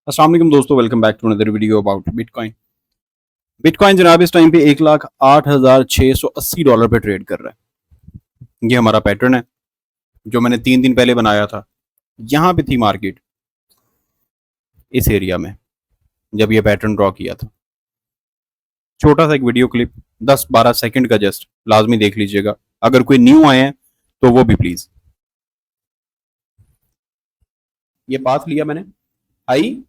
अस्सलाम वालेकुम दोस्तों, welcome back to another video about bitcoin. Bitcoin जनाब इस टाइम पे 1,08,680 डॉलर पे ट्रेड कर रहा है। ये हमारा पैटर्न है जो मैंने 3 दिन पहले बनाया था। यहाँ पे थी मार्केट इस एरिया में जब ये पैटर्न ड्रॉ किया था। छोटा सा एक वीडियो क्लिप 10-12 सेकंड का जस्ट लाजमी देख लीजिएगा। अगर कोई न्यू आए हैं तो वो भी प्लीज। ये पाथ लिया मैंने हाई,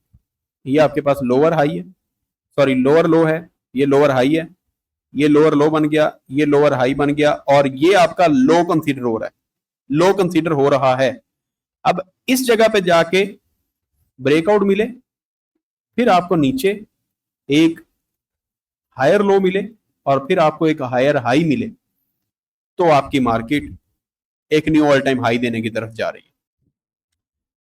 ये आपके पास लोअर हाई है, सॉरी लोअर लो है, ये लोअर हाई है, ये लोअर लो बन गया, ये लोअर हाई बन गया और ये आपका लो कंसीडर हो रहा है, लो कंसीडर हो रहा है। अब इस जगह पे जाके ब्रेकआउट मिले, फिर आपको नीचे एक हायर लो मिले और फिर आपको एक हायर हाई मिले तो आपकी मार्केट एक न्यू ऑल टाइम हाई देने की तरफ जा रही है।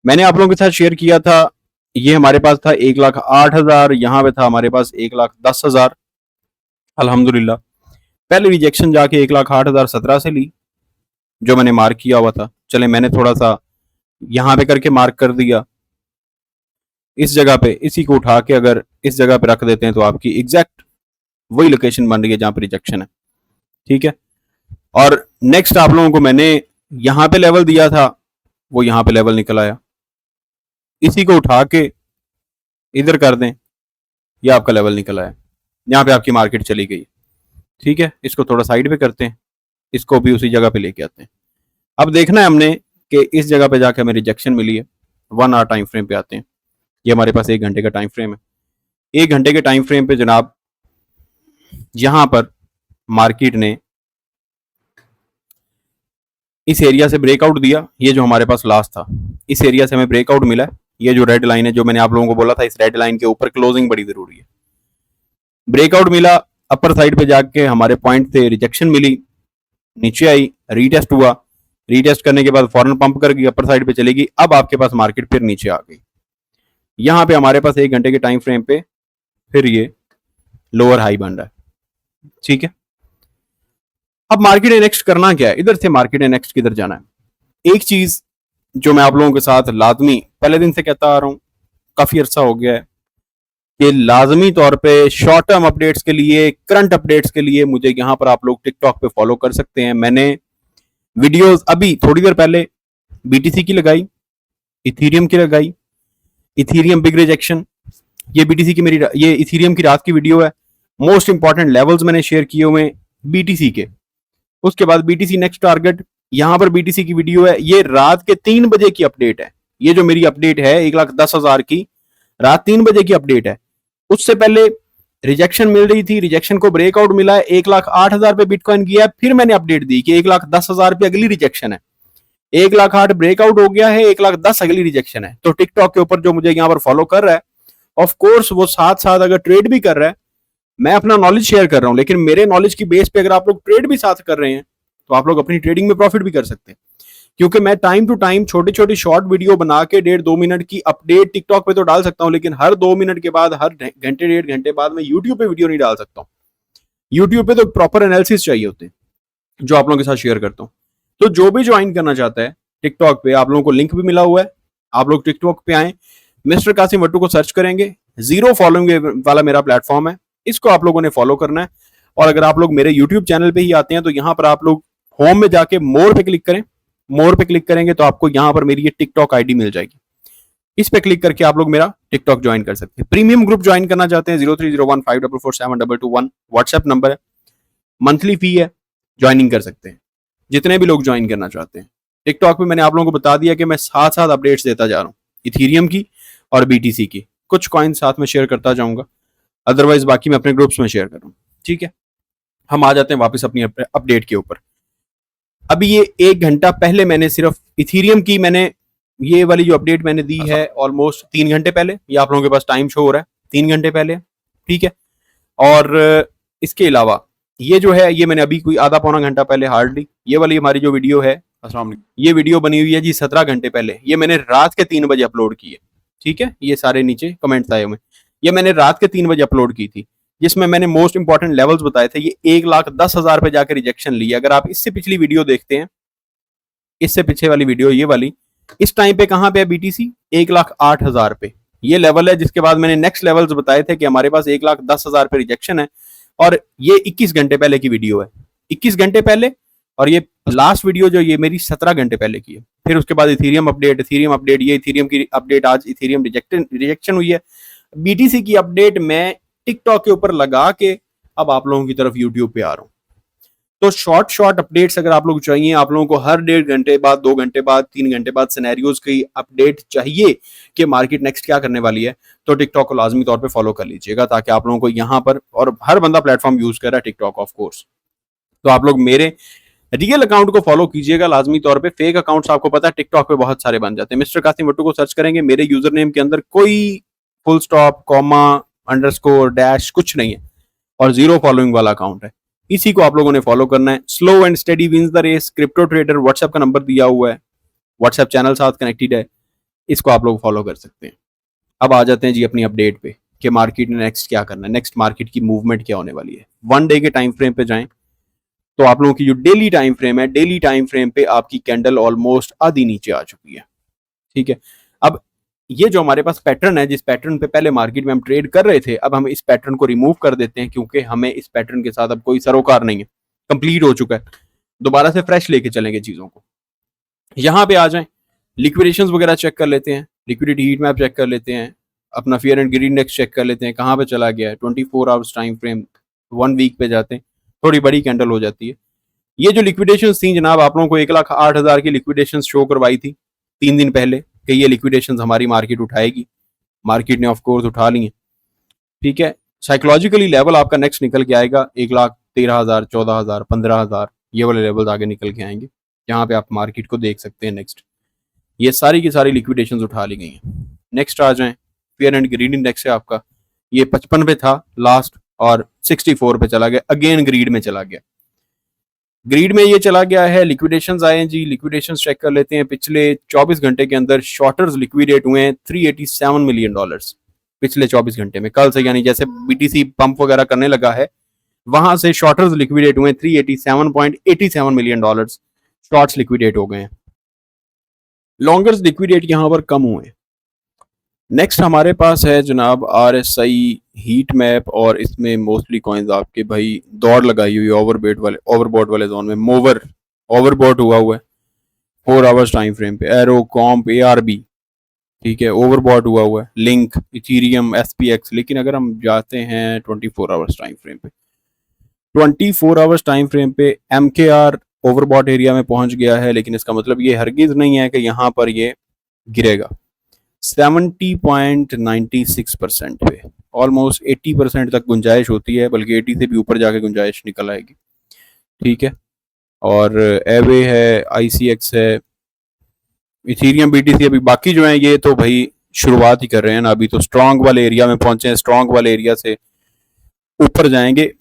मैंने आप लोगों के साथ शेयर किया था, ये हमारे पास था 1,08,000, यहाँ पे था हमारे पास 1,10,000। अल्हम्दुलिल्लाह पहले रिजेक्शन जाके 1,08,017 से ली जो मैंने मार्क किया हुआ था। चले मैंने थोड़ा सा यहाँ पे करके मार्क कर दिया, इस जगह पे इसी को उठा के अगर इस जगह पे रख देते हैं तो आपकी एग्जैक्ट वही लोकेशन बन रही है जहाँ पे रिजेक्शन है। ठीक है, और नेक्स्ट आप लोगों को मैंने यहाँ पे लेवल दिया था, वो यहाँ पे लेवल निकल आया। इसी को उठा के इधर कर दें, ये आपका लेवल निकल आया, यहाँ पे आपकी मार्केट चली गई। ठीक है, इसको थोड़ा साइड पे करते हैं, इसको भी उसी जगह पे लेके आते हैं। अब देखना है हमने कि इस जगह पे जाके हमें रिजेक्शन मिली है। 1 आवर टाइम फ्रेम पे आते हैं, ये हमारे पास 1 घंटे का टाइम फ्रेम है। 1 घंटे के टाइम फ्रेम पे जनाब यहां पर मार्केट ने इस एरिया से ब्रेकआउट दिया, ये जो हमारे पास लास्ट था इस एरिया से हमें ब्रेकआउट मिला। ये जो रेड लाइन है, जो मैंने आप लोगों को बोला था इस रेड लाइन के ऊपर क्लोजिंग बड़ी जरूरी है। ब्रेकआउट मिला, अपर साइड पे जाके हमारे पॉइंट से रिजेक्शन मिली, नीचे आई, रीटेस्ट हुआ, रीटेस्ट करने के बाद फॉरन पंप कर गई, अपर साइड पे चलेगी। अब आपके पास मार्केट फिर नीचे आ गई। यहाँ पे हमारे पास 1 घंटे के टाइम फ्रेम पे फिर ये लोअर हाई बन रहा है। ठीक है, अब मार्केट ने नेक्स्ट करना क्या है, इधर से मार्केट ने नेक्स्ट किधर जाना है। एक चीज जो मैं आप लोगों के साथ लाजमी पहले दिन से कहता आ रहा हूँ, काफी अरसा हो गया है, कि लाजमी तौर पे शॉर्ट टर्म अपडेट्स के लिए, करंट अपडेट्स के लिए मुझे यहाँ पर आप लोग टिकटॉक पे फॉलो कर सकते हैं। मैंने वीडियोस अभी थोड़ी देर पहले बीटीसी की लगाई, इथीरियम की लगाई, इथीरियम बिग रिजेक्शन, ये बीटीसी की मेरी, ये इथीरियम की रात की वीडियो है। मोस्ट इंपॉर्टेंट लेवल्स मैंने शेयर किए हुए बीटीसी के। उसके बाद बीटीसी नेक्स्ट टारगेट, यहां पर बीटीसी की वीडियो है, ये रात के 3 बजे की अपडेट है। ये जो मेरी अपडेट है 1,10,000 की, रात 3 बजे की अपडेट है। उससे पहले रिजेक्शन मिल रही थी, रिजेक्शन को ब्रेकआउट मिला है, 1,08,000 पे बिटकॉइन किया है। फिर मैंने अपडेट दी कि 1,10,000 पे अगली रिजेक्शन है, 1,08,000 ब्रेकआउट हो गया है, 1,10,000 अगली रिजेक्शन है। तो टिकटॉक के ऊपर जो मुझे यहाँ पर फॉलो कर रहा है, ऑफ कोर्स वो साथ साथ अगर ट्रेड भी कर रहा है, मैं अपना नॉलेज शेयर कर रहा हूं, लेकिन मेरे नॉलेज की बेस पे अगर आप लोग ट्रेड भी साथ कर रहे हैं तो आप लोग अपनी ट्रेडिंग में प्रॉफिट भी कर सकते हैं। क्योंकि मैं टाइम टू टाइम छोटी छोटी शॉर्ट वीडियो बना के 1.5-2 मिनट की अपडेट टिकटॉक पे तो डाल सकता हूं, लेकिन हर 2 मिनट के बाद, हर घंटे 1.5 घंटे बाद मैं यूट्यूब पे वीडियो नहीं डाल सकता हूं। यूट्यूब पे तो प्रॉपर एनालिसिस चाहिए होते हैं जो आप लोगों के साथ शेयर करता हूं। तो जो भी ज्वाइन करना चाहता है टिकटॉक पे, आप लोगों को लिंक भी मिला हुआ है, आप लोग टिकटॉक पे आए, मिस्टर कासिम वट्टू को सर्च करेंगे, 0 फॉलोइंग वाला मेरा प्लेटफॉर्म है, इसको आप लोगों ने फॉलो करना है। और अगर आप लोग मेरे यूट्यूब चैनल पे ही आते हैं तो यहाँ पर आप लोग होम में जाके मोर पे क्लिक करें, मोर पे क्लिक करेंगे तो आपको यहाँ पर मेरी ये टिकटॉक आईडी मिल जाएगी। इस पे क्लिक करके आप लोग मेरा टिकटॉक ज्वाइन कर सकते हैं। प्रीमियम ग्रुप ज्वाइन करना चाहते हैं 0301544722 व्हाट्सएप नंबर है, मंथली फी है, ज्वाइनिंग कर सकते हैं जितने भी लोग ज्वाइन करना चाहते हैं। टिकटॉक पे मैंने आप लोगों को बता दिया कि मैं साथ साथ अपडेट्स देता जा रहा हूँ, इथीरियम की और बीटीसी की, कुछ कॉइन साथ में शेयर करता जाऊंगा, अदरवाइज बाकी मैं अपने ग्रुप्स में शेयर कर रहा हूँ। ठीक है, हम आ जाते हैं वापस अपनी अपडेट के ऊपर। अभी ये 1 घंटा पहले मैंने सिर्फ इथीरियम की, मैंने ये वाली जो अपडेट मैंने दी है ऑलमोस्ट 3 घंटे पहले, ये आप लोगों के पास टाइम शो हो रहा है 3 घंटे पहले। ठीक है, और इसके अलावा ये जो है ये मैंने अभी कोई आधा पौना घंटा पहले हार्डली, ये वाली हमारी जो वीडियो है, ये वीडियो बनी हुई है जी 17 घंटे पहले, ये मैंने रात के 3 बजे अपलोड की है। ठीक है, ये सारे नीचे कमेंट्स आए हुए, ये मैंने रात के 3 बजे अपलोड की थी, जिसमें मैंने मोस्ट इंपॉर्टेंट लेवल्स बताए थे। ये 1,10,000 पे जाकर रिजेक्शन ली। अगर आप इससे पिछली वीडियो देखते हैं, इससे पीछे वाली वीडियो ये वाली, इस टाइम पे कहां पे है बीटीसी, 1,08,000 पे, ये लेवल है जिसके बाद मैंने नेक्स्ट लेवल्स बताए थे कि हमारे पास 1,10,000 पे रिजेक्शन है, और ये 21 घंटे पहले की वीडियो है, 21 घंटे पहले। और ये लास्ट वीडियो जो ये मेरी 17 घंटे पहले की है। फिर उसके बाद इथीरियम अपडेट, ये इथीरियम की अपडेट, आज इथीरियम रिजेक्शन हुई है। बीटीसी की अपडेट मैं टिकटॉक के ऊपर लगा के अब आप लोगों की तरफ यूट्यूब पे आ रहा हूँ। तो शॉर्ट अपडेट्स अगर आप लोग चाहिए, आप लोगों को हर 1.5 घंटे बाद, 2 घंटे बाद, 3 घंटे बाद सिनेरियोज की अपडेट चाहिए कि मार्केट नेक्स्ट क्या करने वाली है, तो टिकटॉक को लाजमी तौर पे फॉलो कर लीजिएगा, ताकि आप लोगों को यहाँ पर, और हर बंदा प्लेटफॉर्म यूज कर रहा है टिकटॉक ऑफ कोर्स, तो आप लोग मेरे रियल अकाउंट को फॉलो कीजिएगा लाजमी तौर पे। फेक अकाउंट्स आपको पता है टिकटॉक पे बहुत सारे बन जाते हैं। मिस्टर कासिम वट्टू को सर्च करेंगे, मेरे यूजर नेम के अंदर कोई full stop, comma, underscore, dash कुछ नहीं है, और 0 फॉलोइंग वाला अकाउंट है। इसी को आप लोगों ने फॉलो करना है। Slow and study wins the race, crypto trader, WhatsApp का नंबर दिया हुआ है, व्हाट्सएप चैनल साथ कनेक्टेड है, इसको आप लोग फॉलो कर सकते हैं। अब आ जाते हैं जी अपनी अपडेट पे कि मार्केट ने नेक्स्ट क्या करना है, नेक्स्ट मार्केट की मूवमेंट क्या होने वाली है। 1 डे के टाइम फ्रेम पे जाएं तो आप लोगों की जो डेली टाइम फ्रेम है, डेली टाइम फ्रेम पे आपकी कैंडल ऑलमोस्ट आधी नीचे आ चुकी है। ठीक है, अब ये जो हमारे पास पैटर्न है, जिस पैटर्न पे पहले मार्केट में हम ट्रेड कर रहे थे, अब हम इस पैटर्न को रिमूव कर देते हैं, क्योंकि हमें इस पैटर्न के साथ अब कोई सरोकार नहीं है, कंप्लीट हो चुका है। दोबारा से फ्रेश लेके चलेंगे चीजों को। यहां पे आ जाएं, लिक्विडेशंस वगैरह चेक कर लेते हैं, लिक्विडिटी हीट मैप चेक कर लेते हैं, अपना fear and greed index check कर लेते हैं कहां पे चला गया है। 24 आवर्स टाइम फ्रेम, 1 वीक पे जाते हैं, थोड़ी बड़ी कैंडल हो जाती है। ये जो लिक्विडेशन थी जनाब, आप लोगों को 1,08,000 की लिक्विडेशन शो करवाई थी 3 दिन पहले कि ये लिक्विडेशन हमारी मार्केट उठाएगी। मार्केट ने ऑफ कोर्स उठा ली है। ठीक है, साइकोलॉजिकली लेवल आपका नेक्स्ट निकल के आएगा 1,13,000, 14,000, 15,000, ये वाले लेवल आगे निकल के आएंगे, जहां पे आप मार्केट को देख सकते हैं। नेक्स्ट ये सारी की सारी लिक्विडेशन उठा ली गई हैं। नेक्स्ट आ जाए, फेयर एंड ग्रीड इंडेक्स है आपका, ये 55 पे था लास्ट और 64 पे चला गया, अगेन ग्रीड में चला गया। ग्रीड में ये चला गया है, लिक्विडेशंस आए हैं जी, लिक्विडेशंस चेक कर लेते हैं। पिछले 24 घंटे के अंदर शॉर्टर्स लिक्विडेट हुए हैं $387 मिलियन पिछले 24 घंटे में। कल से यानी जैसे बीटीसी पंप वगैरह करने लगा है, वहां से शॉर्टर्स लिक्विडेट हुए हैं, $387.87 मिलियन शॉर्ट्स लिक्विडेट हो गए हैं। लॉन्गर्स लिक्विडेट यहां पर कम हुए। नेक्स्ट हमारे पास है जनाब RSI हीट मैप, और इसमें मोस्टली कॉइन्स आपके भाई दौड़ लगाई हुई है ओवरबॉट वाले जोन में। मोवर ओवरबॉट हुआ है 4 आवर्स टाइम फ्रेम पे। एरो, कॉम्प, ARB, ठीक है, ओवरबॉट हुआ है। Link, Ethereum, SPX। लेकिन अगर हम जाते हैं 24 आवर्स टाइम फ्रेम पे, 24 आवर्स टाइम फ्रेम पे MKR ओवरबॉट एरिया में पहुंच गया है, लेकिन इसका मतलब ये हरगिज नहीं है कि यहाँ पर ये गिरेगा। 70.96% पे, ऑलमोस्ट 80% तक गुंजाइश होती है, बल्कि 80 से भी ऊपर जाके गुंजाइश निकल आएगी। ठीक है, और एवे है, ICX है, इथीरियम, BTC। अभी बाकी जो है ये तो भाई शुरुआत ही कर रहे हैं ना, अभी तो स्ट्रॉन्ग वाले एरिया में पहुंचे हैं, स्ट्रॉन्ग वाले एरिया से ऊपर जाएंगे।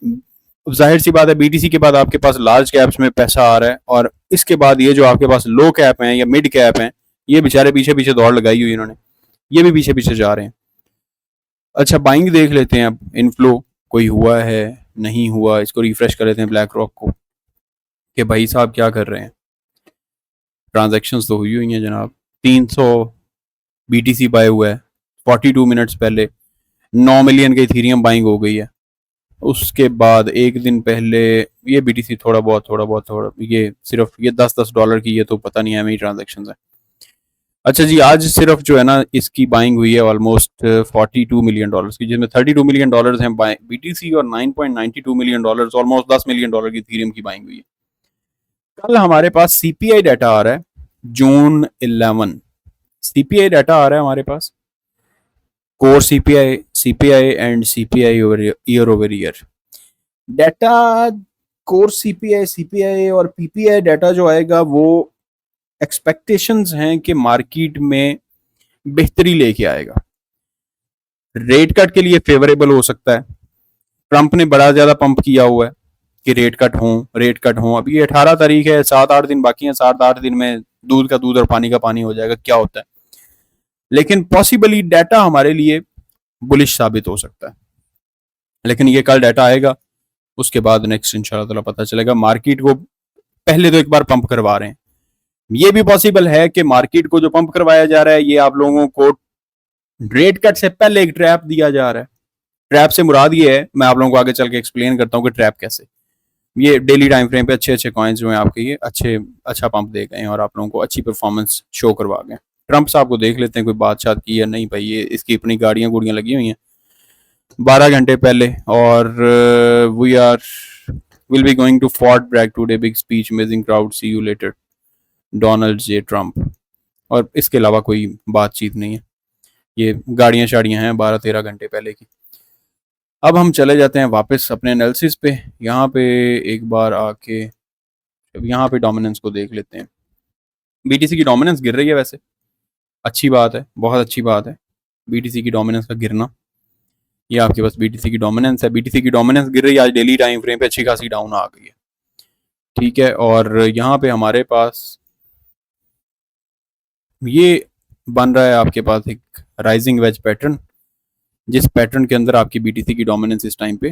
जाहिर सी बात है, BTC के बाद आपके पास लार्ज कैप्स में पैसा आ रहा है, और इसके बाद ये जो आपके पास लो कैप हैं या मिड कैप हैं, ये बेचारे पीछे पीछे दौड़ लगाई हुई इन्होंने, ये भी पीछे पीछे जा रहे हैं। अच्छा, बाइंग देख लेते हैं अब, इनफ्लो कोई हुआ है नहीं हुआ, इसको रिफ्रेश कर लेते हैं ब्लैक रॉक को कि भाई साहब क्या कर रहे हैं। ट्रांजैक्शंस तो हुई हैं जनाब, 300 BTC बाय हुआ है 42 मिनट्स पहले, 9 मिलियन की इथीरियम बाइंग हो गई है। उसके बाद एक दिन पहले ये BTC थोड़ा ये सिर्फ ये $10 की, ये तो पता नहीं है मेरी ट्रांजेक्शन है। अच्छा जी, आज सिर्फ जो है ना इसकी बाइंग हुई है ऑलमोस्ट $42 मिलियन की, जिसमें $32 मिलियन हैं BTC और $9.92 मिलियन, ऑलमोस्ट $10 मिलियन की इथीरियम की बाइंग हुई है। कल हमारे पास CPI डाटा आ रहा है, जून 11 CPI डाटा आ रहा है हमारे पास, core CPI and CPI year over year data. Core CPI और PPI डाटा जो आएगा वो एक्सपेक्टेशंस हैं कि मार्केट में बेहतरी लेके आएगा, रेट कट के लिए फेवरेबल हो सकता है। ट्रंप ने बड़ा ज्यादा पंप किया हुआ है कि रेट कट हो। अभी 18 तारीख है, 7-8 दिन बाकी हैं, 7-8 दिन में दूध का दूध और पानी का पानी हो जाएगा, क्या होता है। लेकिन पॉसिबली डाटा हमारे लिए बुलिश साबित हो सकता है, लेकिन ये कल डाटा आएगा, उसके बाद नेक्स्ट इंशाल्लाह ताला पता चलेगा। मार्केट को पहले तो एक बार पंप करवा रहे हैं, ये भी पॉसिबल है कि मार्केट को जो पंप करवाया जा रहा है ये आप लोगों को रेट कट से पहले एक ट्रैप दिया जा रहा है। ट्रैप से मुराद ये है, मैं आप लोगों को आगे चल के एक्सप्लेन करता हूँ कि ट्रैप कैसे। ये डेली टाइम फ्रेम पे अच्छे अच्छे कॉइन्स जो हैं आपके, ये अच्छा पंप दे गए हैं और आप लोगों को अच्छी परफॉर्मेंस शो करवा गए। ट्रम्प साहब को देख लेते हैं कोई बात की या नहीं भाई, ये इसकी अपनी गाड़ियां गुड़ियां लगी हुई हैं 12 घंटे पहले। और we are will be going to Fort Bragg today, big speech, amazing crowd, see you later, Donald J Trump. और इसके अलावा कोई बातचीत नहीं है, ये गाड़ियां शाड़ियां हैं 12-13 घंटे पहले की। अब हम चले जाते हैं वापस अपने एनालिसिस पे। यहाँ पे एक बार आके अब यहाँ पे डोमिनेंस को देख लेते हैं। बीटीसी की डोमिनेंस गिर रही है, वैसे अच्छी बात है, बहुत अच्छी बात है बीटीसी की डोमिनेंस का गिरना। ये आपके पास बीटीसी की डोमिनेंस है, बीटीसी की डोमिनेंस गिर रही है, आज डेली टाइम फ्रेम पे अच्छी खासी डाउन आ गई है, ठीक है। और यहाँ पे हमारे पास ये बन रहा है आपके पास एक राइजिंग वेज पैटर्न, जिस पैटर्न के अंदर आपकी बीटीसी की डोमिनेंस इस टाइम पे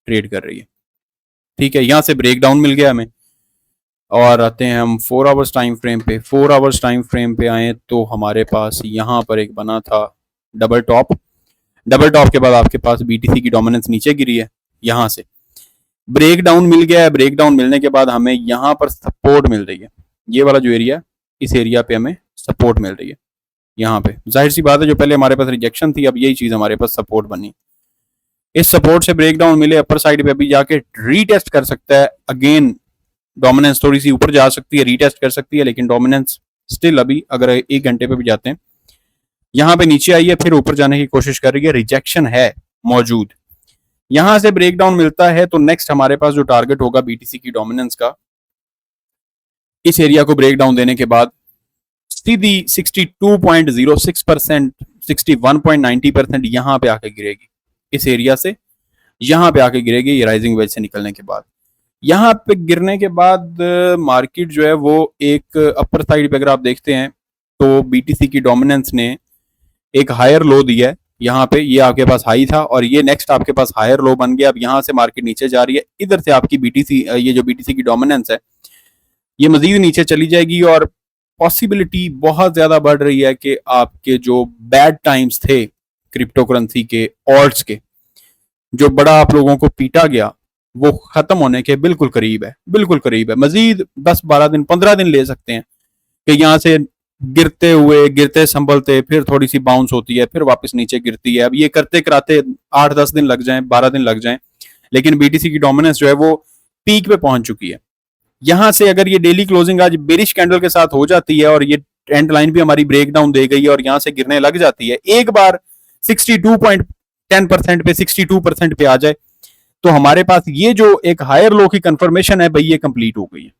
ट्रेड कर रही है, ठीक है। यहाँ से ब्रेक डाउन मिल गया हमें और आते हैं हम 4 आवर्स टाइम फ्रेम पे। 4 आवर्स टाइम फ्रेम पे आए तो हमारे पास यहाँ पर एक बना था डबल टॉप। डबल टॉप के बाद आपके पास बीटीसी की डोमिनेंस नीचे गिरी है, यहाँ से ब्रेक डाउन मिल गया है। ब्रेक डाउन मिलने के बाद हमें यहाँ पर सपोर्ट मिल रही है, ये वाला जो एरिया, इस एरिया पे हमें सपोर्ट मिल रही है। यहाँ पे जाहिर सी बात है, जो पहले हमारे पास रिजेक्शन थी, अब यही चीज हमारे पास सपोर्ट बनी। इस सपोर्ट से ब्रेक डाउन मिले, अपर साइड पे अभी जाके रीटेस्ट कर सकता है अगेन। डोमिनेंस थोड़ी सी ऊपर जा सकती है, रीटेस्ट कर सकती है, लेकिन डोमिनेंस स्टिल अभी अगर 1 घंटे पे भी जाते हैं, यहाँ पे नीचे आई है, फिर ऊपर जाने की कोशिश कर रही है, रिजेक्शन है मौजूद। यहां से ब्रेक डाउन मिलता है तो नेक्स्ट हमारे पास जो टारगेट होगा बीटीसी की डोमिनेंस का, इस एरिया को ब्रेक डाउन देने के बाद सीधी 62.06%, 61.90% यहां पे आके गिरेगी। इस एरिया से यहां पे आके गिरेगी, ये राइजिंग वेज से निकलने के बाद। यहां पे गिरने के बाद मार्केट जो है वो एक अपर साइड पे अगर आप देखते हैं तो बीटीसी की डोमिनेंस ने एक हायर लो दिया है यहाँ पे, ये आपके पास हाई था और ये नेक्स्ट आपके पास हायर लो बन गया। अब यहाँ से मार्केट नीचे जा रही है, इधर से आपकी बीटीसी, ये जो बीटीसी की डोमिनेंस है, ये मजीद नीचे चली जाएगी और पॉसिबिलिटी बहुत ज्यादा बढ़ रही है कि आपके जो बैड टाइम्स थे क्रिप्टो करेंसी के, ऑल्ट्स के, जो बड़ा आप लोगों को पीटा गया, वो खत्म होने के बिल्कुल करीब है, बिल्कुल करीब है। मजीद 10-12 दिन, 15 दिन ले सकते हैं कि यहाँ से गिरते हुए, गिरते संभलते, फिर थोड़ी सी बाउंस होती है, फिर वापस नीचे गिरती है। अब ये करते कराते 8-10 दिन लग जाएं, 12 दिन लग जाएं, लेकिन बीटीसी की डोमिनेंस जो है वो पीक पे पहुंच चुकी है। यहां से अगर ये डेली क्लोजिंग आज बेरिश कैंडल के साथ हो जाती है और ये ट्रेंड लाइन भी हमारी ब्रेक डाउन दे गई है और यहां से गिरने लग जाती है, एक बार 62.10% पे, 62% पे आ जाए, तो हमारे पास ये जो एक हायर लो की कंफर्मेशन है भाई, ये कंप्लीट हो गई है,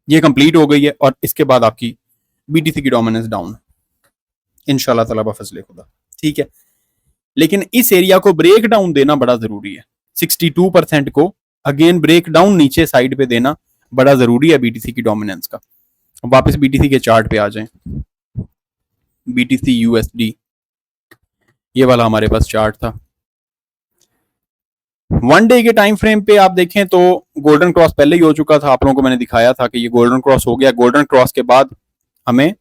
ये कंप्लीट हो गई है। और इसके बाद आपकी बीटीसी की डोमिनेंस डाउन इंशाल्लाह ताला बफजले खुदा, ठीक है। लेकिन इस एरिया को ब्रेक डाउन देना बड़ा जरूरी है, 62% को अगेन ब्रेक डाउन नीचे साइड पे देना बड़ा जरूरी है बीटीसी की डोमिनेंस का। वापस बीटीसी के चार्ट पे आ जाएं, बीटीसी यूएसडी, ये वाला हमारे पास चार्ट था। 1 डे के टाइम फ्रेम पे आप देखें तो गोल्डन क्रॉस पहले ही हो चुका था, आप लोगों को मैंने दिखाया था कि ये गोल्डन क्रॉस हो गया। गोल्डन क्रॉस के बाद हमें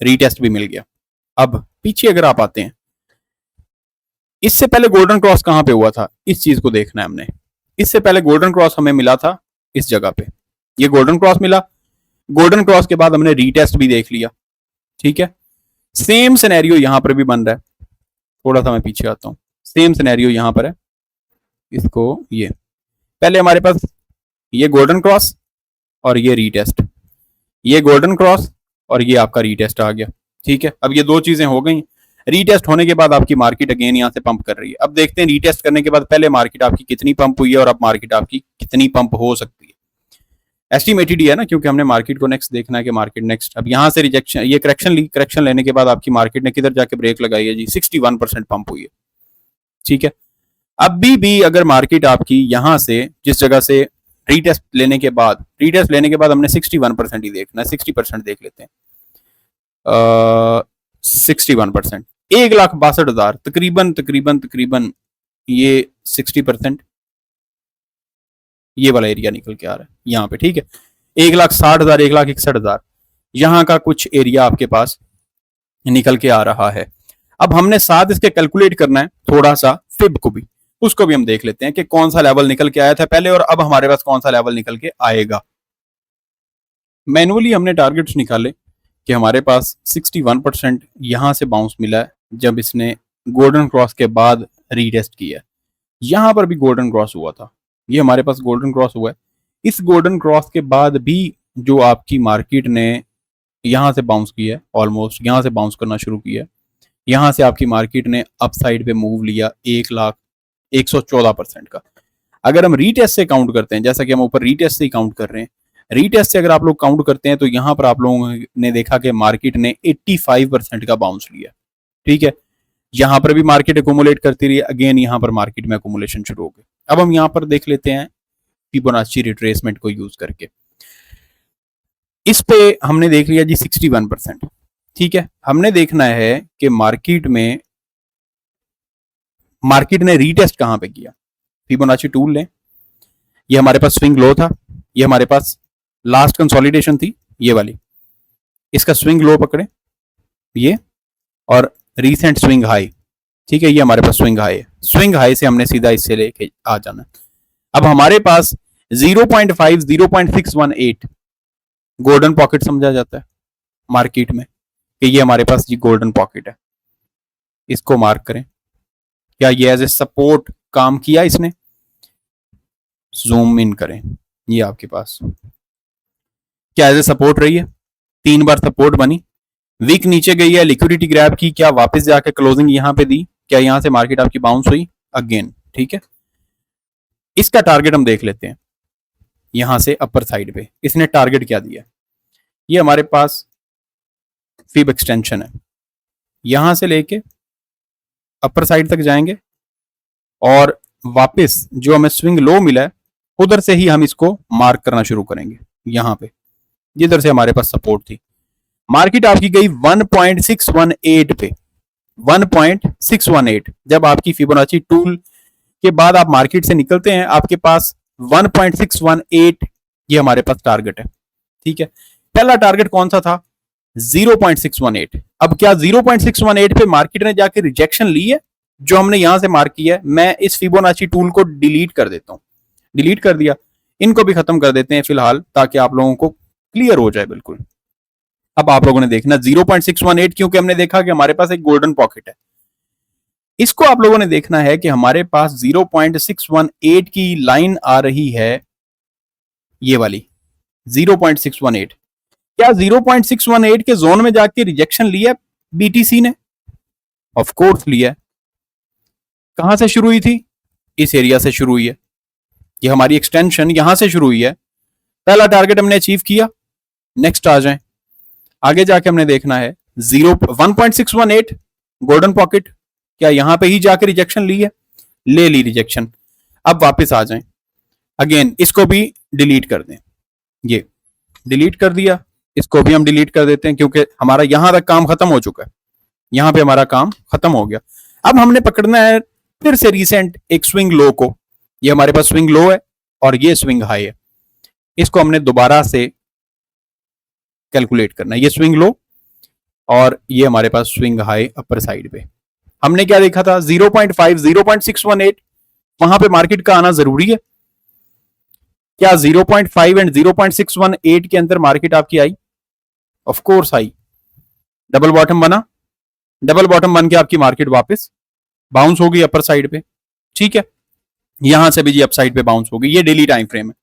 रीटेस्ट भी मिल गया। अब पीछे अगर आप आते हैं, इससे पहले गोल्डन क्रॉस कहां पे हुआ था, इस चीज को देखना है हमने। इससे पहले गोल्डन क्रॉस हमें मिला था इस जगह पे, ये गोल्डन क्रॉस मिला। गोल्डन क्रॉस के बाद हमने रीटेस्ट भी देख लिया, ठीक है। सेम सिनेरियो यहां पर भी बन रहा है, थोड़ा सा मैं पीछे आता हूं, सेम सिनेरियो यहां पर है। इसको ये पहले हमारे पास ये गोल्डन क्रॉस और ये रीटेस्ट, ये गोल्डन क्रॉस और ये आपका रीटेस्ट आ गया, ठीक है। अब ये दो चीजें हो गई। रीटेस्ट होने के बाद आपकी मार्केट अगेन यहां से पंप कर रही है। अब देखते हैं रीटेस्ट करने के बाद पहले मार्केट आपकी कितनी पंप हुई है और अब मार्केट आपकी कितनी पंप हो सकती है। एस्टिमेटेड ही है ना, क्योंकि हमने मार्केट को नेक्स्ट देखना है कि मार्केट नेक्स्ट, अब यहां से रिजेक्शन, ये करेक्शन ली, करेक्शन लेने के बाद आपकी मार्केट ने किधर जाके ब्रेक लगाई है जी, 61% पंप हुई है, ठीक है। अभी भी अगर मार्केट आपकी यहां से, जिस जगह से रीटेस्ट लेने के बाद, रीटेस्ट लेने के बाद हमने 61% ही देखना है, 60% देख लेते हैं। 61%, 1,62,000 तकरीबन तकरीबन तकरीबन, ये 60%, ये वाला एरिया निकल के आ रहा है यहाँ पे, ठीक है। 1,60,000, 1,61,000 यहाँ का कुछ एरिया आपके पास निकल के आ रहा है। अब हमने साथ इसके कैलकुलेट करना है थोड़ा सा फिब को भी, उसको भी हम देख लेते हैं कि कौन सा लेवल निकल के आया था पहले और अब हमारे पास कौन सा लेवल निकल के आएगा। मैनुअली हमने टारगेट्स निकाले कि हमारे पास 61% यहां से बाउंस मिला है जब इसने गोल्डन क्रॉस के बाद रीटेस्ट किया। यहां पर भी गोल्डन क्रॉस हुआ था, ये हमारे पास गोल्डन क्रॉस हुआ है। इस गोल्डन क्रॉस के बाद भी जो आपकी मार्केट ने यहां से बाउंस किया है, ऑलमोस्ट यहां से बाउंस करना शुरू किया है, यहां से आपकी मार्केट ने अप साइड पे मूव लिया 1,114% का। अगर हम रीटेस्ट से काउंट करते हैं, जैसा कि हम ऊपर रीटेस्ट से ही काउंट कर रहे हैं, रीटेस्ट से अगर आप लोग काउंट करते हैं तो यहां पर आप लोगों ने देखा कि मार्केट ने 85% का बाउंस लिया। ठीक है, यहां पर भी मार्केट एकोमुलेट करती रही, अगेन यहां पर मार्केट में एकोमुलेशन शुरू हो गई। अब हम यहां पर देख लेते हैं फिबोनाची रिट्रेसमेंट को यूज करके। इस पे हमने देख लिया जी 61%। ठीक है, हमने देखना है कि मार्केट ने रीटेस्ट कहां पे किया। फिबोनाची टूल लें, ये हमारे पास स्विंग लो था, ये हमारे पास लास्ट कंसोलिडेशन थी ये वाली, इसका स्विंग लो पकड़े ये, और रीसेंट स्विंग हाई। ठीक है, ये हमारे पास स्विंग हाई है, स्विंग हाई से हमने सीधा इससे लेके आ जाना। अब हमारे पास 0.5 0.618 गोल्डन पॉकेट समझा जाता है मार्केट में कि ये हमारे पास ये गोल्डन पॉकेट है। इसको मार्क करें, क्या ये एज ए सपोर्ट काम किया इसने? जूम इन करें, ये आपके पास क्या एज ए सपोर्ट रही है? 3 बार सपोर्ट बनी, वीक नीचे गई है, लिक्विडिटी ग्रैब की, क्या वापस जाके क्लोजिंग यहां पे दी? क्या यहां से मार्केट आपकी बाउंस हुई अगेन? ठीक है, इसका टारगेट हम देख लेते हैं। यहां से अपर साइड पे इसने टारगेट क्या दिया? ये हमारे पास फिब एक्सटेंशन है, यहां से लेके अपर साइड तक जाएंगे और वापस जो हमें स्विंग लो मिला है उधर से ही हम इसको मार्क करना शुरू करेंगे। यहां पे जिधर से हमारे पास सपोर्ट थी, मार्केट आपकी गई 1.618 पे, 1.618। जब आपकी फिबोनाची टूल के बाद आप मार्केट से निकलते हैं, आपके पास 1.618 ये हमारे पास टारगेट है। ठीक है, पहला टारगेट कौन सा था? 0.618। अब क्या 0.618 पे मार्केट ने जाके रिजेक्शन ली है जो हमने यहां से मार्क किया है? मैं इस फिबोनाची टूल को डिलीट कर देता हूं, डिलीट कर दिया, इनको भी खत्म कर देते हैं फिलहाल ताकि आप लोगों को क्लियर हो जाए बिल्कुल। अब आप लोगों ने देखना 0.618, क्योंकि हमने देखा कि हमारे पास एक गोल्डन पॉकेट है। इसको आप लोगों ने देखना है कि हमारे पास 0.618 की लाइन आ रही है, ये वाली 0.618। क्या 0.618 के जोन में जाके रिजेक्शन लिया बीटीसी ने? ऑफ कोर्स लिया। कहां से शुरू हुई थी? इस एरिया से शुरू हुई है, ये हमारी एक्सटेंशन यहां से शुरू हुई है। पहला टारगेट हमने अचीव किया, नेक्स्ट आ जाए, आगे जाके हमने देखना है 1.618 गोल्डन पॉकेट, क्या यहां पे ही जाके रिजेक्शन ली है? ले ली रिजेक्शन। अब वापस आ जाएं, अगेन इसको भी डिलीट कर दें, ये डिलीट कर दिया, इसको भी हम डिलीट कर देते हैं क्योंकि हमारा यहां तक काम खत्म हो चुका है, यहां पे हमारा काम खत्म हो गया। अब हमने पकड़ना है फिर से रीसेंट एक स्विंग लो को, ये हमारे पास स्विंग लो है और ये स्विंग हाई है, इसको हमने दोबारा से कैलकुलेट करना है। ये स्विंग लो और ये हमारे पास स्विंग हाई अपर साइड पे। हमने क्या देखा था? 0.5 0.618, वहां पे मार्केट का आना जरूरी है। क्या 0.5 एंड 0.618 के अंदर मार्केट आपकी आई? ऑफ कोर्स आई। डबल बॉटम बना, डबल बॉटम बन के आपकी मार्केट वापस बाउंस होगी अपर साइड पे। ठीक है, यहां से भी जी अप साइड पे बाउंस होगी, ये डेली टाइम फ्रेम है,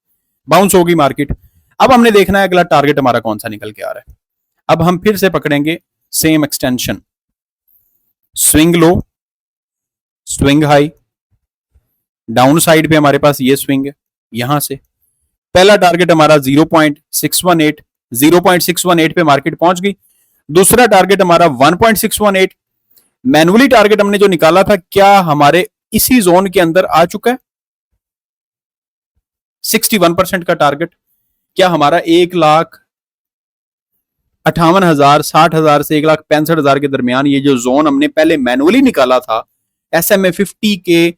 बाउंस होगी मार्केट। अब हमने देखना है अगला टारगेट हमारा कौन सा निकल के आ रहा है। अब हम फिर से पकड़ेंगे same extension, swing low, swing high, down side पे हमारे पास ये स्विंग है, यहां से पहला टारगेट हमारा 0.618, 0.618 पे मार्केट पहुंच गई। दूसरा टारगेट हमारा 1.618, मैनुअली टारगेट हमने जो निकाला था क्या हमारे इसी जोन के अंदर आ चुका है? 61% का टारगेट। क्या हमारा 1,58,000 60,000 से 1,65,000 के दरमियान ये जो जोन हमने पहले मैनुअली निकाला था SMA 50 के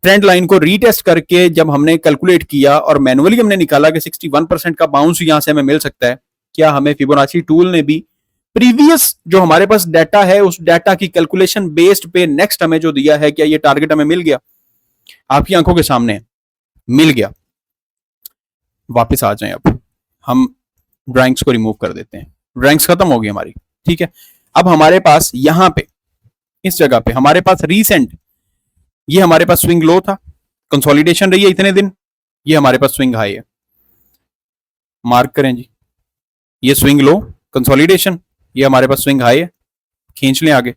ट्रेंड लाइन को रीटेस्ट करके, जब हमने कैलकुलेट किया और मैनुअली हमने निकाला कि 61% का बाउंस यहां से हमें मिल सकता है, क्या हमें फिबोनाची टूल ने भी प्रीवियस जो हमारे पास डाटा है उस डाटा की कैलकुलेशन बेस्ड पे नेक्स्ट हमें जो दिया है, क्या ये टारगेट हमें मिल गया? आपकी आंखों के सामने है, मिल गया। वापस आ जाएं, अब हम ड्राइंग्स को रिमूव कर देते हैं, ड्राइंग्स खत्म हो गई हमारी, ठीक है। अब हमारे पास यहां पे इस जगह पे हमारे पास रीसेंट, ये हमारे पास स्विंग लो था, कंसोलिडेशन रही है इतने दिन, ये हमारे पास स्विंग हाई है, मार्क करें जी, ये स्विंग लो कंसोलिडेशन, ये हमारे पास स्विंग हाई है, खींच लें आगे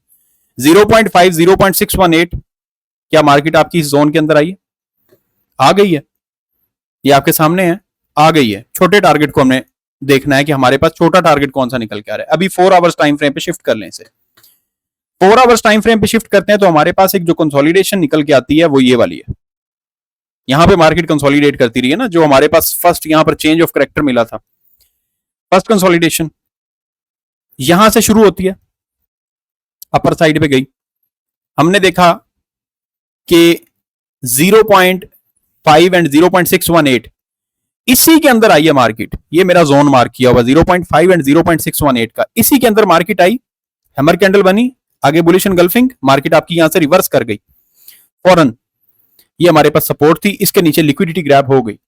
0.5 0.618, क्या मार्केट आपकी इस जोन के अंदर आई है? आ गई है, ये आपके सामने है, आ गई है। छोटे टारगेट को हमने देखना है कि हमारे पास छोटा टारगेट कौन सा निकल के आ रहा है। अभी 4 आवर्स टाइम फ्रेम पे शिफ्ट कर लें इसे, 4 आवर्स टाइम फ्रेम पे शिफ्ट करते हैं तो हमारे पास एक जो कंसोलिडेशन निकल के आती है वो ये वाली है। यहां पे मार्केट कंसोलिडेट करती रही है ना, जो हमारे पास फर्स्ट यहां पर चेंज ऑफ करेक्टर मिला था, फर्स्ट कंसोलिडेशन यहां से शुरू होती है, अपर साइड पे गई, हमने देखा कि 0.5 एंड 0.618 इसी के अंदर आई है मार्केट, ये मेरा जोन मार्क किया हुआ 0.5 एंड 0.618 का, इसी के अंदर मार्केट आई, हैमर कैंडल बनी, आगे बुलिश एनगल्फिंग, मार्केट आपकी यहां से रिवर्स कर गई फौरन, ये हमारे पास सपोर्ट थी, इसके नीचे लिक्विडिटी ग्रैब हो गई।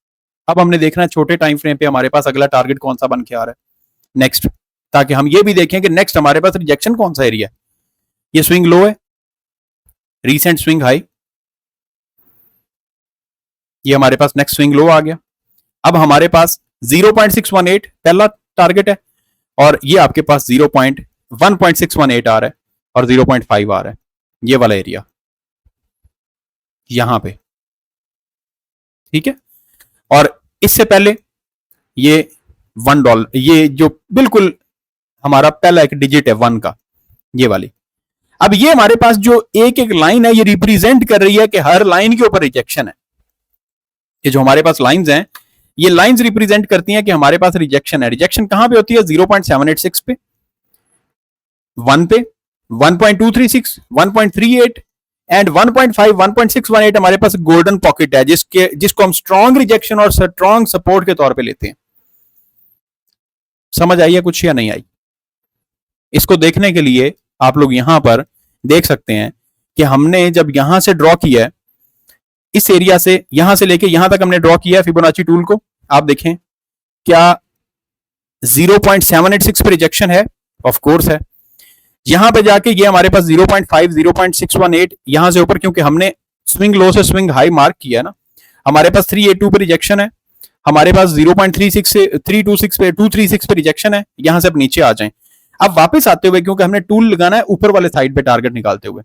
अब हमने देखना है छोटे टाइम फ्रेम पे हमारे पास अगला टारगेट कौन सा बन के आ रहा है नेक्स्ट, ताकि हम ये भी देखें कि नेक्स्ट हमारे पास रिजेक्शन कौन सा एरिया है। ये स्विंग लो है, रीसेंट स्विंग हाई, ये हमारे पास नेक्स्ट स्विंग लो आ गया। अब हमारे पास 0.618 पहला टारगेट है, और ये आपके पास 1.618 आ रहा है, और 0.5 आ रहा है, ये वाला एरिया यहां पे, ठीक है। और इससे पहले ये $1, ये जो बिल्कुल हमारा पहला एक डिजिट है 1 का, ये वाली। अब ये हमारे पास जो एक एक लाइन है ये रिप्रेजेंट कर रही है कि हर लाइन के ऊपर रिजेक्शन है। ये जो हमारे पास लाइंस हैं, ये लाइंस रिप्रेजेंट करती हैं कि हमारे पास रिजेक्शन है। रिजेक्शन कहां पे होती है? 0.786 पे, 1 पे, 1.236, 1.38 एंड 1.5 1.618 हमारे पास गोल्डन पॉकेट है, जिसको हम स्ट्रॉन्ग रिजेक्शन और स्ट्रॉन्ग सपोर्ट के तौर पे लेते हैं। समझ आई है कुछ या नहीं आई? इसको देखने के लिए आप लोग यहां पर देख सकते हैं कि हमने जब यहां से ड्रॉ किया है, इस एरिया से यहां से लेके यहां तक हमने ड्रॉ किया है फिबोनाची टूल को, आप देखें क्या 0.786 पे रिजेक्शन है? ऑफ कोर्स है। यहां पे जाके ये हमारे पास 0.5 0.618 यहां से ऊपर, क्योंकि हमने स्विंग लो से स्विंग हाई मार्क किया है ना, हमारे पास 382 पे रिजेक्शन है, हमारे पास 0.36 से 326 पे 236 पे रिजेक्शन है, यहां से अब नीचे आ जाएं। अब वापस आते हुए, क्योंकि हमने टूल लगाना है ऊपर वाले साइड पे टारगेट निकालते हुए,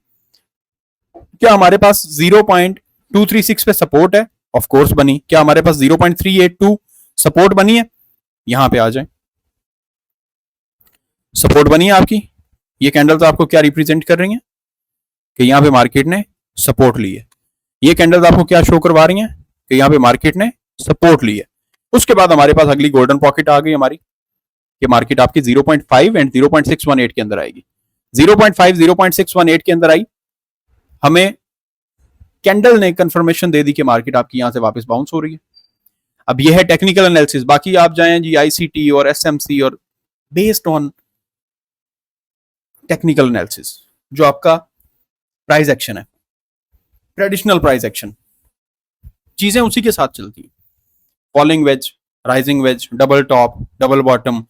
क्या हमारे पास 0.236 पे सपोर्ट है? ऑफ कोर्स बनी। क्या हमारे पास 0.382 सपोर्ट बनी है? यहां पे आ जाए, सपोर्ट बनी है आपकी। ये कैंडल्स आपको क्या रिप्रेजेंट कर रही हैं कि यहां पे मार्केट ने सपोर्ट ली है। ये कैंडल्स आपको क्या शो करवा रही हैं कि यहां पे मार्केट ने सपोर्ट ली है। उसके बाद हमारे पास अगली गोल्डन पॉकेट आ गई हमारी, कि मार्केट आपकी 0.5 एंड 0.618 के अंदर आएगी। 0.5 0.618 के अंदर आई, हमें कैंडल ने कंफर्मेशन दे दी कि मार्केट आपकी यहां से वापस बाउंस हो रही है। अब यह है टेक्निकल एनालिसिस, बाकी आप जाएं जी आईसीटी और एसएमसी और बेस्ड ऑन टेक्निकल एनालिसिस, जो आपका प्राइस एक्शन है, ट्रेडिशनल प्राइस एक्शन, चीजें उसी के साथ चलती है। Falling wedge, rising wedge, double top, double bottom,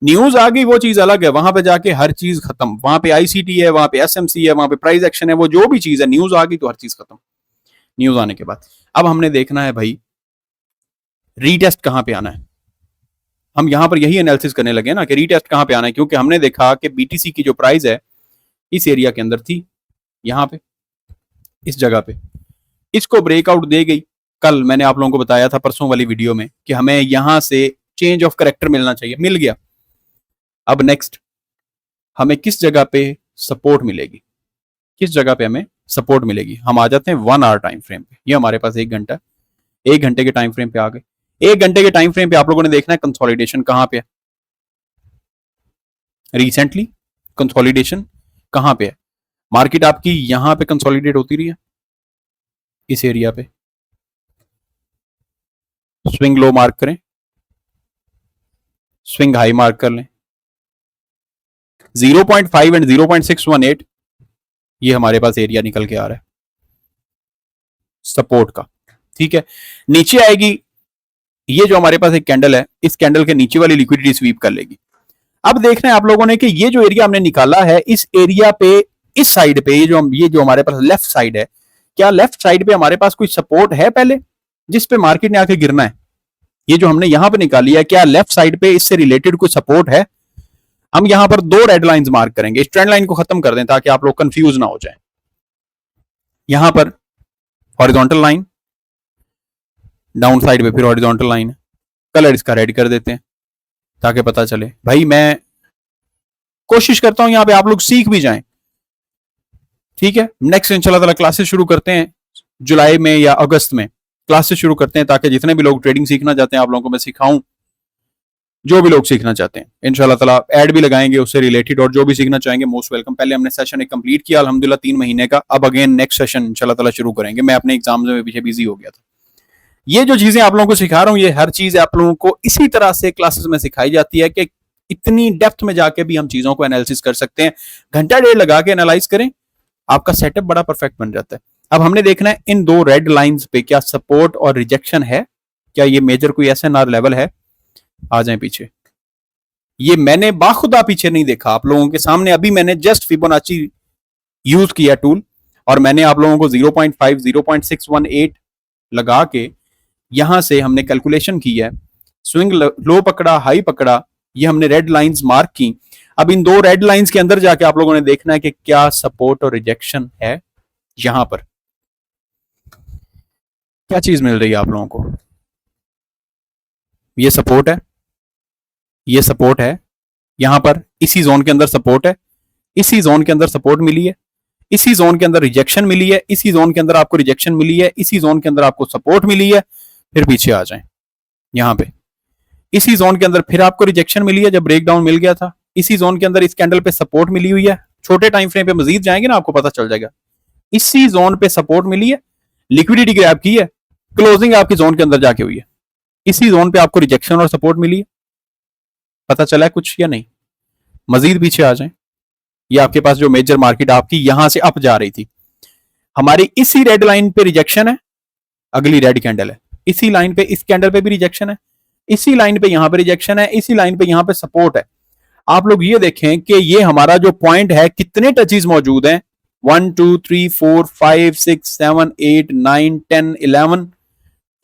news आ गई वो चीज अलग है, वहां पे जाके हर चीज खत्म। वहां पे आईसीटी है, वहां पे एसएमसी है, वहां पे प्राइस एक्शन है, वो जो भी चीज है, न्यूज आ गई तो हर चीज खत्म। न्यूज आने के बाद अब हमने देखना है भाई रीटेस्ट कहां पे आना है। हम यहां पर यही एनालिसिस करने लगे ना कि रीटेस्ट कहां पे आना है, क्योंकि हमने देखा कि बीटीसी की जो प्राइस है इस एरिया के अंदर थी, यहां पे इस जगह पे, इसको ब्रेकआउट दे गई। कल मैंने आप लोगों को बताया था परसों वाली वीडियो में कि हमें यहां से चेंज ऑफ करेक्टर मिलना चाहिए, मिल गया। अब नेक्स्ट हमें किस जगह पे सपोर्ट मिलेगी, किस जगह पे हमें सपोर्ट मिलेगी? हम आ जाते हैं 1 आवर टाइम फ्रेम पे। ये हमारे पास 1 घंटा, 1 घंटे के टाइम फ्रेम पे आ गए। 1 घंटे के टाइम फ्रेम पे आप लोगों ने देखना है कंसोलिडेशन कहां पे है, रिसेंटली कंसोलिडेशन कहां पे है। मार्केट आपकी यहां पे कंसोलिडेट होती रही है, इस एरिया पे स्विंग लो मार्क करें, स्विंग हाई मार्क कर लें, 0.5 एंड 0.618 ये हमारे पास एरिया निकल के आ रहा है सपोर्ट का, ठीक है। नीचे आएगी, ये जो हमारे पास एक कैंडल है, इस कैंडल के नीचे वाली लिक्विडिटी स्वीप कर लेगी। अब देखना है आप लोगों ने कि ये जो एरिया हमने निकाला है, इस एरिया पे, इस साइड पे, ये जो हमारे पास लेफ्ट साइड है, क्या लेफ्ट साइड पे हमारे पास कोई सपोर्ट है पहले जिस पे मार्केट ने आके गिरना है? ये जो हमने यहां पे निकाली है, क्या लेफ्ट साइड पे इससे रिलेटेड कोई सपोर्ट है? हम यहां पर दो रेड लाइंस मार्क करेंगे, इस ट्रेंड लाइन को खत्म कर दें ताकि आप लोग कंफ्यूज ना हो जाए। यहां पर हॉरिजॉन्टल लाइन, डाउन साइड पे फिर हॉरिजॉन्टल लाइन है, कलर इसका रेड कर देते हैं ताकि पता चले। भाई मैं कोशिश करता हूं यहां पे आप लोग सीख भी जाएं, ठीक है। नेक्स्ट इंशाल्लाह ताला क्लासेस शुरू करते हैं जुलाई में या अगस्त में, क्लासेस शुरू करते हैं ताकि जितने भी लोग ट्रेडिंग सीखना चाहते हैं आप लोगों को मैं सिखाऊं, जो भी लोग सीखना चाहते हैं इंशाल्लाह ताला ऐड भी लगाएंगे उससे रिलेटेड, और जो भी सीखना चाहेंगे मोस्ट वेलकम। पहले हमने सेशन एक कंप्लीट किया अल्हम्दुलिल्लाह 3 महीने का, अब अगेन नेक्स्ट सेशन इंशाल्लाह ताला शुरू करेंगे। मैं अपने एग्जाम्स में पीछे बिजी हो गया था। ये जो चीजें आप लोगों को सिखा रहा हूं, ये हर चीज आप लोगों को इसी तरह से क्लासेस में सिखाई जाती है कि इतनी डेप्थ में जाके भी हम चीजों को एनालिसिस कर सकते हैं। घंटा डेढ़ लगा के एनालाइज करें, आपका सेटअप बड़ा परफेक्ट बन जाता है। अब हमने देखना है इन दो रेड लाइंस पे क्या सपोर्ट और रिजेक्शन है, क्या ये मेजर कोई एसएनआर लेवल है। आ जाए पीछे, ये मैंने बाखुदा पीछे नहीं देखा आप लोगों के सामने, अभी मैंने जस्ट फिबोनाची यूज किया टूल, और मैंने आप लोगों को 0.5 0.618 लगा के यहां से हमने कैलकुलेशन की है, स्विंग लो पकड़ा, हाई पकड़ा, ये हमने रेड लाइंस मार्क की। अब इन दो रेड लाइंस के अंदर जाके आप लोगों ने देखना है कि क्या सपोर्ट और रिजेक्शन है। यहां पर क्या चीज मिल रही है आप लोगों को? ये सपोर्ट है, ये सपोर्ट है, यहां पर इसी जोन के अंदर सपोर्ट है, इसी जोन के अंदर सपोर्ट मिली है, इसी जोन के अंदर रिजेक्शन मिली है, इसी जोन के अंदर आपको रिजेक्शन मिली है, इसी जोन के अंदर आपको सपोर्ट मिली है। फिर पीछे आ जाएं, यहां पे इसी जोन के अंदर फिर आपको रिजेक्शन मिली है जब ब्रेकडाउन मिल गया था, इसी जोन के अंदर इस कैंडल पे सपोर्ट मिली हुई है। छोटे टाइम फ्रेम पे मजीद जाएंगे ना आपको पता चल जाएगा। इसी जोन पे सपोर्ट मिली है, लिक्विडिटी ग्रैब की है, क्लोजिंग आपकी जोन के अंदर जाके हुई है, इसी जोन पे आपको रिजेक्शन और सपोर्ट मिली है। पता चला है कुछ या नहीं? मजीद पीछे आ जाएं, ये आपके पास जो मेजर मार्केट आपकी यहां से अप जा रही थी, हमारी इसी रेड लाइन पे रिजेक्शन है, अगली रेड कैंडल है, इसी लाइन पे इस कैंडल पे भी रिजेक्शन है, इसी लाइन पे यहां पे रिजेक्शन है, इसी लाइन पे यहां पे सपोर्ट है। आप लोग ये देखें कि ये हमारा जो पॉइंट है कितने टचेस मौजूद हैं, 1 2 3 4 5 6 7 8 9 10 11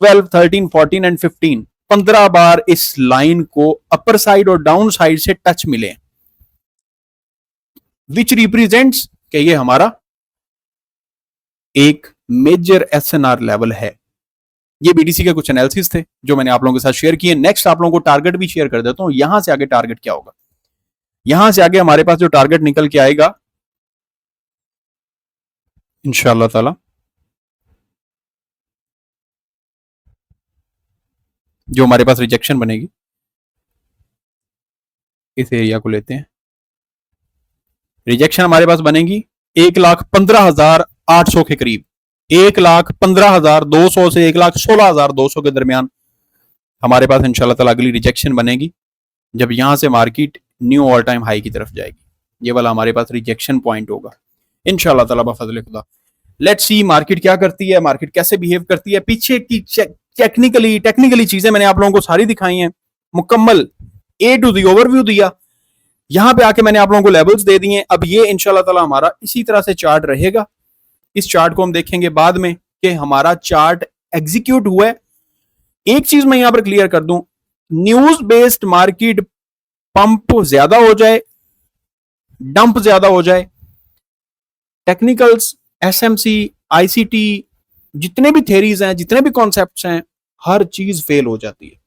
12 13 14 एंड 15, 15 बार इस लाइन को अपर साइड और डाउन साइड से टच मिले, विच रिप्रेजेंट्स कि ये हमारा एक मेजर एसएनआर लेवल है। ये बीटीसी के कुछ एनालिसिस थे जो मैंने आप लोगों के साथ शेयर किए। नेक्स्ट आप लोगों को टारगेट भी शेयर कर देता हूं। यहां से आगे टारगेट क्या होगा, यहां से आगे हमारे पास जो टारगेट निकल के आएगा इंशाअल्लाह ताला, जो हमारे पास रिजेक्शन बनेगी, इस एरिया को लेते हैं, रिजेक्शन हमारे पास बनेगी 1,15,800 के करीब, 1,15,200 से 1,16,200 के दरमियान हमारे पास इंशाल्लाह ताला अगली रिजेक्शन बनेगी, जब यहां से market knew all time high की तरफ जाएगी। ये वाला हमारे पास रिजेक्शन पॉइंट होगा इंशाल्लाह ताला बफज़ल खुदा। लेट्स सी मार्केट क्या करती है, मार्केट कैसे बिहेव करती है। पीछे की टेक्निकली चीजें मैंने आप लोगों को सारी दिखाई हैं, मुकम्मल ए टू दी ओवरव्यू दिया। यहां पे आके मैंने आप लोगों को लेवल्स दे दिए। अब ये इंशाल्लाह ताला हमारा इसी तरह से चार्ट रहेगा। इस चार्ट को हम देखेंगे बाद में कि हमारा चार्ट एग्जीक्यूट हुआ है। एक चीज मैं यहां पर क्लियर कर दूं, न्यूज बेस्ड मार्केट पंप ज्यादा हो जाए, डंप ज्यादा हो जाए, टेक्निकल्स, एसएमसी, आईसीटी, जितने भी थ्योरीज हैं, जितने भी कॉन्सेप्ट्स हैं, हर चीज फेल हो जाती है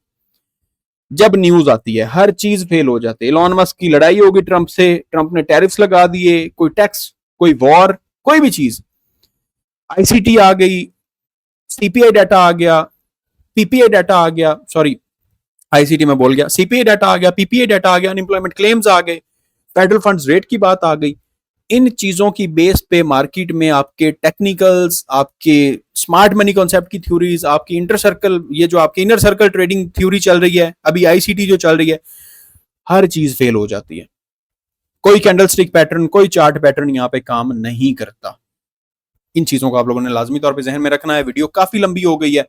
जब न्यूज आती है। हर चीज फेल हो जाती है। इलॉन मस्क की लड़ाई होगी ट्रंप से, ट्रंप ने टैरिफ्स लगा दिए, कोई टैक्स, कोई वॉर, कोई भी चीज, आईसीटी आ गई, सीपीआई डाटा आ गया, पीपीआई डाटा आ गया, सॉरी आईसीटी में बोल गया, सीपीआई डाटा आ गया, पीपीआई डाटा आ गया, अनएम्प्लॉयमेंट क्लेम्स आ गए, फेडरल फंड्स रेट की बात आ गई। इन चीजों की बेस पे मार्केट में आपके टेक्निकल्स, आपके स्मार्ट मनी कॉन्सेप्ट की थ्योरीज, आपकी इंटर सर्कल, ये जो आपकी इनर सर्कल ट्रेडिंग थ्योरी चल रही है, अभी आईसीटी जो चल रही है, हर चीज फेल हो जाती है। कोई कैंडलस्टिक पैटर्न, कोई चार्ट पैटर्न यहाँ पे काम नहीं करता। इन चीजों को आप लोगों ने लाजमी तौर पे जहन में रखना है। वीडियो काफी लंबी हो गई है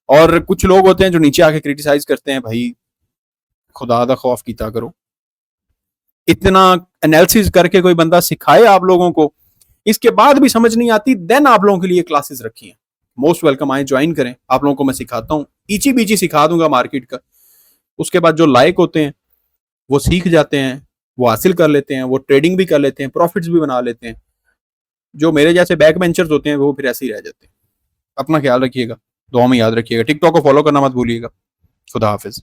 और कुछ लोग होते हैं जो नीचे आके क्रिटिसाइज करते हैं, भाई खुदा दा खौफ कीता करो, इतना एनालिसिस करके कोई बंदा सिखाए आप लोगों को, इसके बाद भी समझ नहीं आती, देन आप लोगों के लिए क्लासेस रखी हैं। मोस्ट वेलकम, आए ज्वाइन करें, आप लोगों को मैं सिखाता हूँ, ईची बीची सिखा दूंगा मार्केट का। उसके बाद जो लायक होते हैं वो सीख जाते हैं, वो हासिल कर लेते हैं, वो ट्रेडिंग भी कर लेते हैं, प्रॉफिट्स भी बना लेते हैं। जो मेरे जैसे बैक बेंचर्स होते हैं वो फिर ऐसे ही रह जाते हैं। अपना ख्याल रखिएगा, दुआ में याद रखिएगा। टिकटॉक को फॉलो करना मत भूलिएगा। खुदा हाफिज।